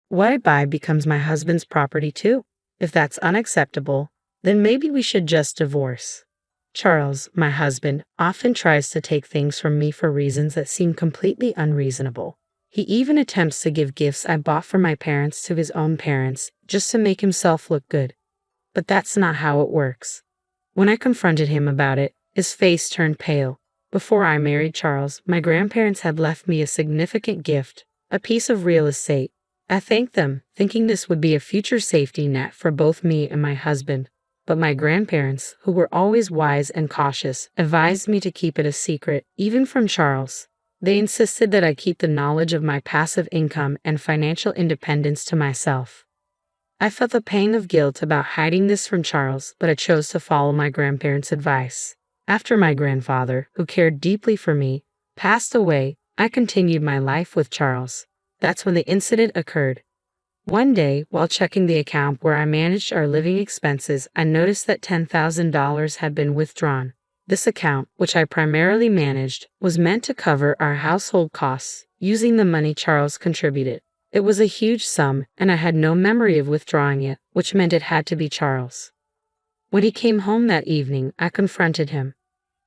what I buy becomes my husband's property too. If that's unacceptable, then maybe we should just divorce. Charles, my husband, often tries to take things from me for reasons that seem completely unreasonable. He even attempts to give gifts I bought for my parents to his own parents just to make himself look good. But that's not how it works. When I confronted him about it, his face turned pale. Before I married Charles, my grandparents had left me a significant gift, a piece of real estate. I thanked them, thinking this would be a future safety net for both me and my husband. But my grandparents, who were always wise and cautious, advised me to keep it a secret, even from Charles. They insisted that I keep the knowledge of my passive income and financial independence to myself. I felt a pang of guilt about hiding this from Charles, but I chose to follow my grandparents' advice. After my grandfather, who cared deeply for me, passed away, I continued my life with Charles. That's when the incident occurred. One day, while checking the account where I managed our living expenses, I noticed that $10,000 had been withdrawn. This account, which I primarily managed, was meant to cover our household costs, using the money Charles contributed. It was a huge sum, and I had no memory of withdrawing it, which meant it had to be Charles. When he came home that evening, I confronted him.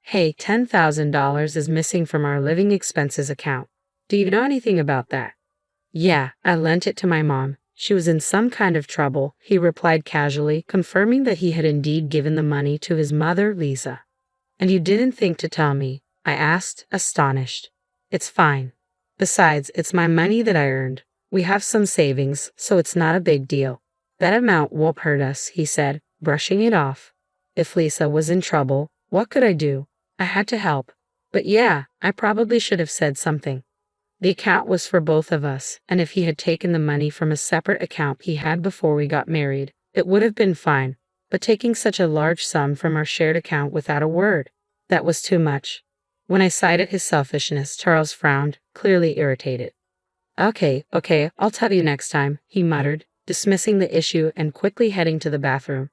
"Hey, $10,000 is missing from our living expenses account. Do you know anything about that?" "Yeah, I lent it to my mom. She was in some kind of trouble," he replied casually, confirming that he had indeed given the money to his mother, Lisa. "And you didn't think to tell me?" I asked, astonished. "It's fine. Besides, it's my money that I earned. We have some savings, so it's not a big deal. That amount won't hurt us," he said, brushing it off. If Lisa was in trouble, what could I do? I had to help. But yeah, I probably should have said something. The account was for both of us, and if he had taken the money from a separate account he had before we got married, it would have been fine. But taking such a large sum from our shared account without a word, that was too much. When I cited his selfishness, Charles frowned, clearly irritated. Okay, I'll tell you next time," he muttered, dismissing the issue and quickly heading to the bathroom.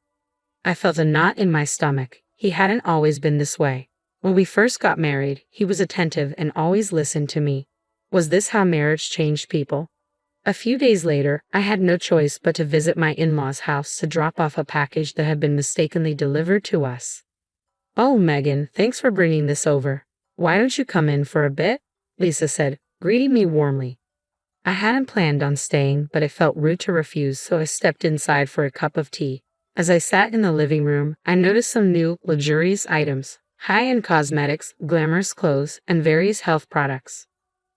I felt a knot in my stomach. He hadn't always been this way. When we first got married, he was attentive and always listened to me. Was this how marriage changed people? A few days later, I had no choice but to visit my in-laws' house to drop off a package that had been mistakenly delivered to us. "Oh, Megan, thanks for bringing this over. Why don't you come in for a bit?" Lisa said, greeting me warmly. I hadn't planned on staying, but it felt rude to refuse, so I stepped inside for a cup of tea. As I sat in the living room, I noticed some new, luxurious items, high-end cosmetics, glamorous clothes, and various health products.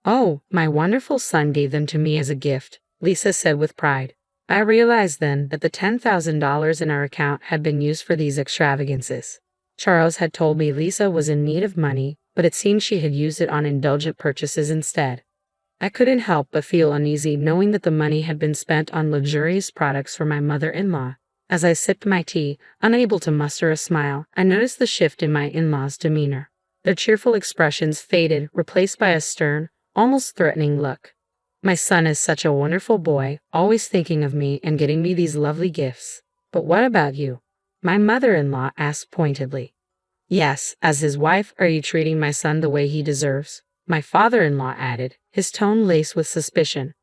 "Oh, my wonderful son gave them to me as a gift," Lisa said with pride. I realized then that the $10,000 in our account had been used for these extravagances. Charles had told me Lisa was in need of money, but it seemed she had used it on indulgent purchases instead. I couldn't help but feel uneasy knowing that the money had been spent on luxurious products for my mother-in-law. As I sipped my tea, unable to muster a smile, I noticed the shift in my in-laws' demeanor. Their cheerful expressions faded, replaced by a stern, almost threatening look. "My son is such a wonderful boy, always thinking of me and getting me these lovely gifts. But what about you?" my mother-in-law asked pointedly. "Yes, as his wife, are you treating my son the way he deserves?" my father-in-law added, his tone laced with suspicion.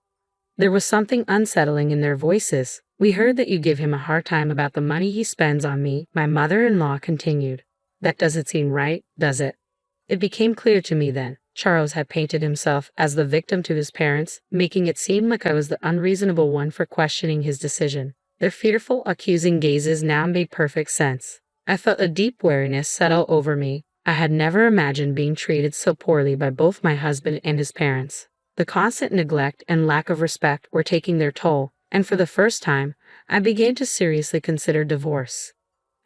There was something unsettling in their voices. "We heard that you give him a hard time about the money he spends on me," my mother-in-law continued. "That doesn't seem right, does it?" It became clear to me then. Charles had painted himself as the victim to his parents, making it seem like I was the unreasonable one for questioning his decision. Their fearful, accusing gazes now made perfect sense. I felt a deep weariness settle over me. I had never imagined being treated so poorly by both my husband and his parents. The constant neglect and lack of respect were taking their toll, and for the first time, I began to seriously consider divorce.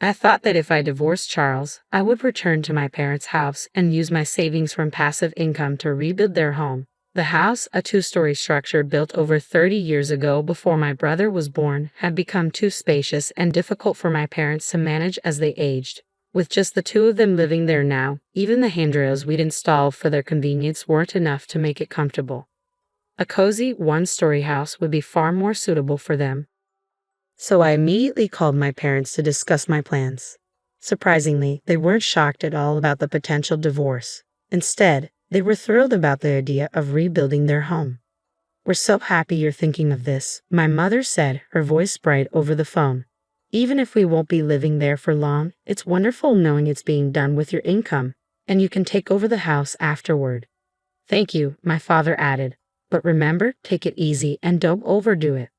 I thought that if I divorced Charles, I would return to my parents' house and use my savings from passive income to rebuild their home. The house, a two-story structure built over 30 years ago before my brother was born, had become too spacious and difficult for my parents to manage as they aged. With just the two of them living there now, even the handrails we'd installed for their convenience weren't enough to make it comfortable. A cozy, one-story house would be far more suitable for them. So I immediately called my parents to discuss my plans. Surprisingly, they weren't shocked at all about the potential divorce. Instead, they were thrilled about the idea of rebuilding their home. We're so happy you're thinking of this, my mother said, her voice bright over the phone. Even if we won't be living there for long, it's wonderful knowing it's being done with your income, and you can take over the house afterward. Thank you, my father added. But remember, take it easy and don't overdo it.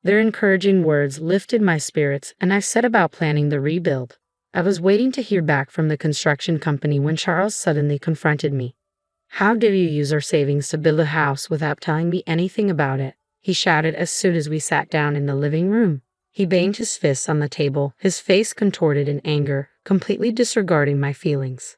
Their encouraging words lifted my spirits, and I set about planning the rebuild. I was waiting to hear back from the construction company when Charles suddenly confronted me. How dare you use our savings to build a house without telling me anything about it? He shouted as soon as we sat down in the living room. He banged his fists on the table, his face contorted in anger, completely disregarding my feelings.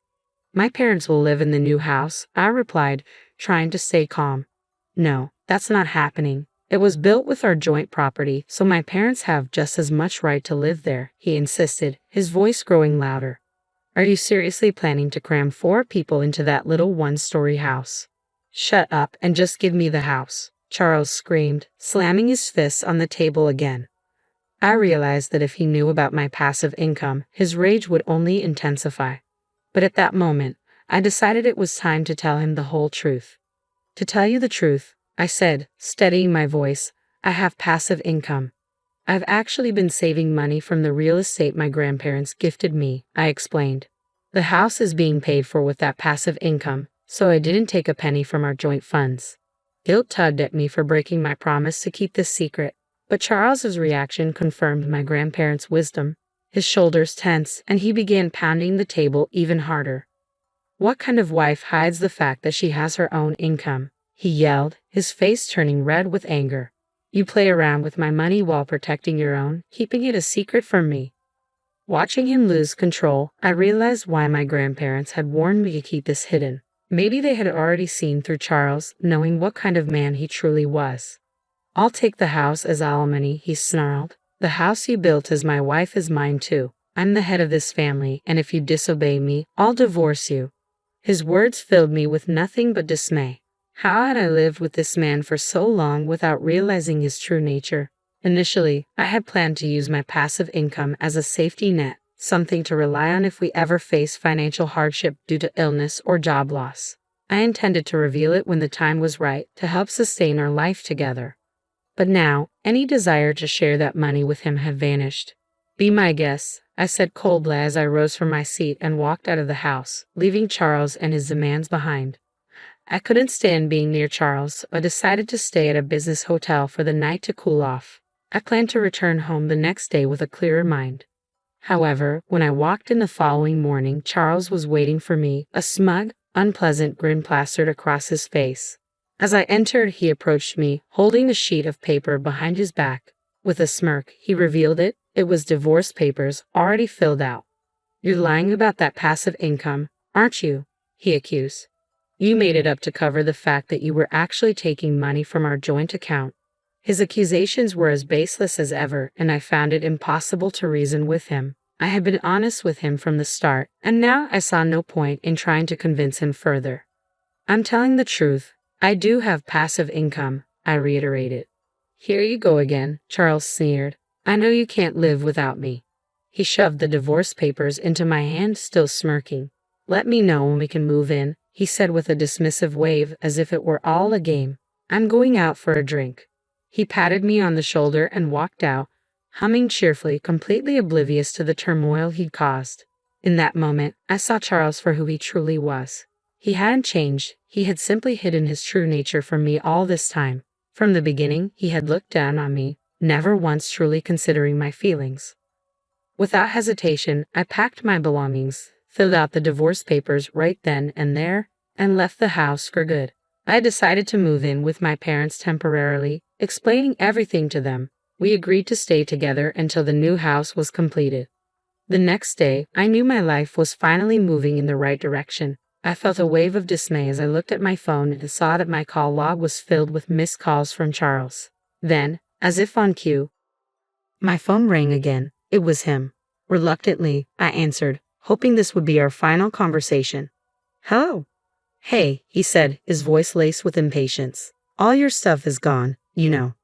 My parents will live in the new house, I replied, trying to stay calm. No, that's not happening. It was built with our joint property, so my parents have just as much right to live there, he insisted, his voice growing louder. Are you seriously planning to cram 4 people into that little one-story house? Shut up and just give me the house, Charles screamed, slamming his fists on the table again. I realized that if he knew about my passive income, his rage would only intensify. But at that moment, I decided it was time to tell him the whole truth. To tell you the truth, I said, steadying my voice, I have passive income. I've actually been saving money from the real estate my grandparents gifted me, I explained. The house is being paid for with that passive income, so I didn't take a penny from our joint funds. Guilt tugged at me for breaking my promise to keep this secret, but Charles's reaction confirmed my grandparents' wisdom. His shoulders tensed, and he began pounding the table even harder. What kind of wife hides the fact that she has her own income? He yelled, his face turning red with anger. You play around with my money while protecting your own, keeping it a secret from me. Watching him lose control, I realized why my grandparents had warned me to keep this hidden. Maybe they had already seen through Charles, knowing what kind of man he truly was. I'll take the house as alimony, he snarled. The house you built as my wife is mine too. I'm the head of this family, and if you disobey me, I'll divorce you. His words filled me with nothing but dismay. How had I lived with this man for so long without realizing his true nature? Initially, I had planned to use my passive income as a safety net, something to rely on if we ever face financial hardship due to illness or job loss. I intended to reveal it when the time was right to help sustain our life together. But now, any desire to share that money with him had vanished. Be my guest, I said coldly as I rose from my seat and walked out of the house, leaving Charles and his demands behind. I couldn't stand being near Charles, so I decided to stay at a business hotel for the night to cool off. I planned to return home the next day with a clearer mind. However, when I walked in the following morning, Charles was waiting for me, a smug, unpleasant grin plastered across his face. As I entered, he approached me, holding a sheet of paper behind his back. With a smirk, he revealed it. It was divorce papers, already filled out. You're lying about that passive income, aren't you? He accused. You made it up to cover the fact that you were actually taking money from our joint account. His accusations were as baseless as ever, and I found it impossible to reason with him. I had been honest with him from the start, and now I saw no point in trying to convince him further. I'm telling the truth. I do have passive income, I reiterated. Here you go again, Charles sneered. I know you can't live without me. He shoved the divorce papers into my hand, still smirking. Let me know when we can move in, he said with a dismissive wave as if it were all a game. I'm going out for a drink. He patted me on the shoulder and walked out, humming cheerfully, completely oblivious to the turmoil he'd caused. In that moment, I saw Charles for who he truly was. He hadn't changed, he had simply hidden his true nature from me all this time. From the beginning, he had looked down on me, never once truly considering my feelings. Without hesitation, I packed my belongings, filled out the divorce papers right then and there, and left the house for good. I decided to move in with my parents temporarily, explaining everything to them. We agreed to stay together until the new house was completed. The next day, I knew my life was finally moving in the right direction. I felt a wave of dismay as I looked at my phone and saw that my call log was filled with missed calls from Charles. Then, as if on cue, my phone rang again. It was him. Reluctantly, I answered, hoping this would be our final conversation. Hello. Hey, he said, his voice laced with impatience. All your stuff is gone, you know.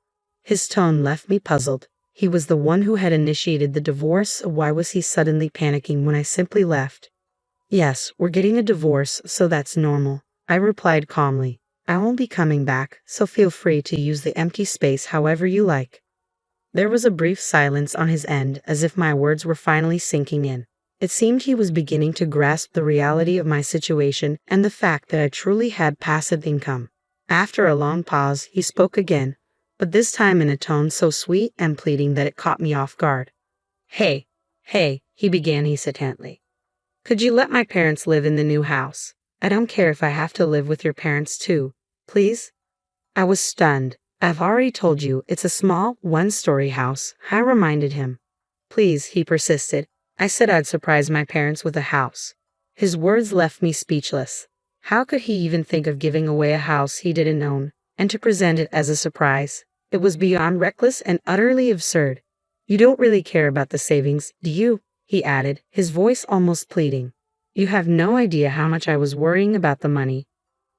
His tone left me puzzled. He was the one who had initiated the divorce, so why was he suddenly panicking when I simply left? Yes, we're getting a divorce, so that's normal, I replied calmly. I won't be coming back, so feel free to use the empty space however you like. There was a brief silence on his end, as if my words were finally sinking in. It seemed he was beginning to grasp the reality of my situation and the fact that I truly had passive income. After a long pause, he spoke again, but this time in a tone so sweet and pleading that it caught me off guard. Hey, he began hesitantly. Could you let my parents live in the new house? I don't care if I have to live with your parents too, please? I was stunned. I've already told you it's a small, one-story house, I reminded him. Please, he persisted. I said I'd surprise my parents with a house. His words left me speechless. How could he even think of giving away a house he didn't own, and to present it as a surprise? It was beyond reckless and utterly absurd. You don't really care about the savings, do you? He added, his voice almost pleading. You have no idea how much I was worrying about the money.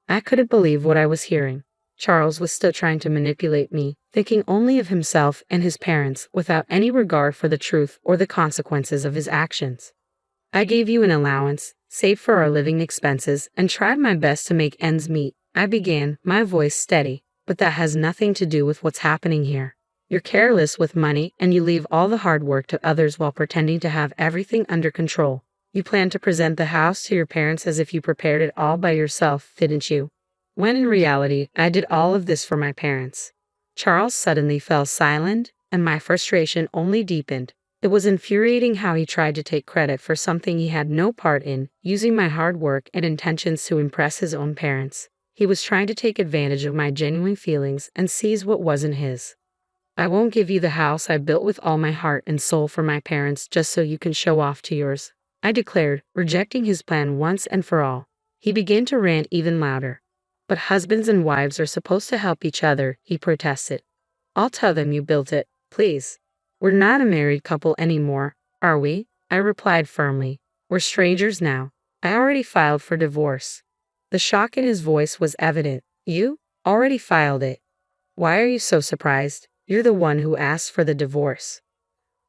I couldn't believe what I was hearing. Charles was still trying to manipulate me, thinking only of himself and his parents without any regard for the truth or the consequences of his actions. I gave you an allowance, saved for our living expenses, and tried my best to make ends meet, I began, my voice steady, but that has nothing to do with what's happening here. You're careless with money and you leave all the hard work to others while pretending to have everything under control. You plan to present the house to your parents as if you prepared it all by yourself, didn't you? When in reality, I did all of this for my parents. Charles suddenly fell silent, and my frustration only deepened. It was infuriating how he tried to take credit for something he had no part in, using my hard work and intentions to impress his own parents. He was trying to take advantage of my genuine feelings and seize what wasn't his. I won't give you the house I built with all my heart and soul for my parents just so you can show off to yours, I declared, rejecting his plan once and for all. He began to rant even louder. But husbands and wives are supposed to help each other, he protested. I'll tell them you built it, please. We're not a married couple anymore, are we? I replied firmly. We're strangers now. I already filed for divorce. The shock in his voice was evident. You? Already filed it? Why are you so surprised? You're the one who asked for the divorce.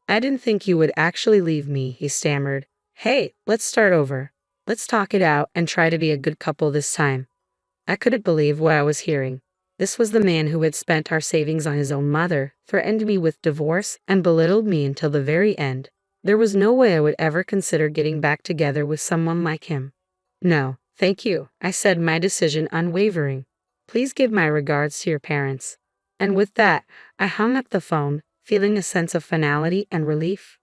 I didn't think you would actually leave me, he stammered. Hey, let's start over. Let's talk it out and try to be a good couple this time. I couldn't believe what I was hearing. This was the man who had spent our savings on his own mother, threatened me with divorce, and belittled me until the very end. There was no way I would ever consider getting back together with someone like him. No, thank you, I said, my decision unwavering. Please give my regards to your parents. And with that, I hung up the phone, feeling a sense of finality and relief.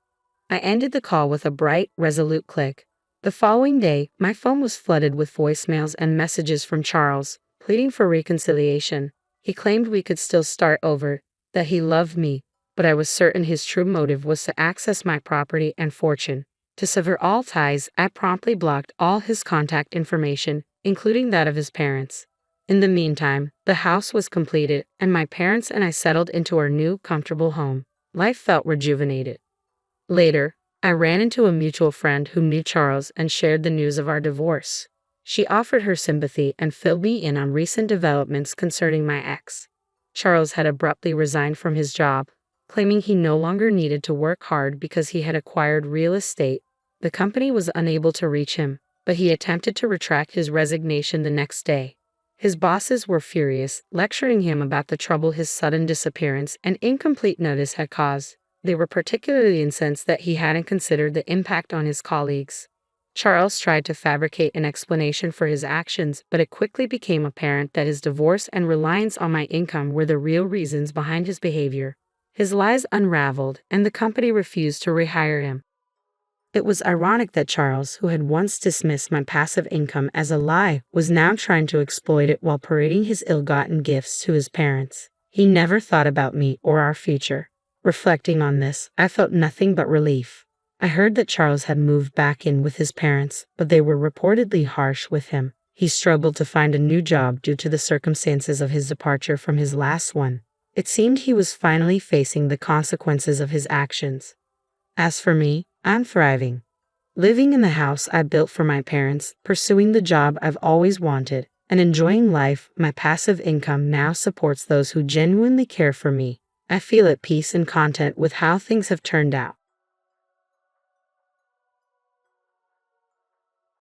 I ended the call with a bright, resolute click. The following day, my phone was flooded with voicemails and messages from Charles, pleading for reconciliation. He claimed we could still start over, that he loved me, but I was certain his true motive was to access my property and fortune. To sever all ties, I promptly blocked all his contact information, including that of his parents. In the meantime, the house was completed, and my parents and I settled into our new, comfortable home. Life felt rejuvenated. Later, I ran into a mutual friend who knew Charles and shared the news of our divorce. She offered her sympathy and filled me in on recent developments concerning my ex. Charles had abruptly resigned from his job, claiming he no longer needed to work hard because he had acquired real estate. The company was unable to reach him, but he attempted to retract his resignation the next day. His bosses were furious, lecturing him about the trouble his sudden disappearance and incomplete notice had caused. They were particularly incensed that he hadn't considered the impact on his colleagues. Charles tried to fabricate an explanation for his actions, but it quickly became apparent that his divorce and reliance on my income were the real reasons behind his behavior. His lies unraveled, and the company refused to rehire him. It was ironic that Charles, who had once dismissed my passive income as a lie, was now trying to exploit it while parading his ill-gotten gifts to his parents. He never thought about me or our future. Reflecting on this, I felt nothing but relief. I heard that Charles had moved back in with his parents, but they were reportedly harsh with him. He struggled to find a new job due to the circumstances of his departure from his last one. It seemed he was finally facing the consequences of his actions. As for me, I'm thriving. Living in the house I built for my parents, pursuing the job I've always wanted, and enjoying life. My passive income now supports those who genuinely care for me. I feel at peace and content with how things have turned out.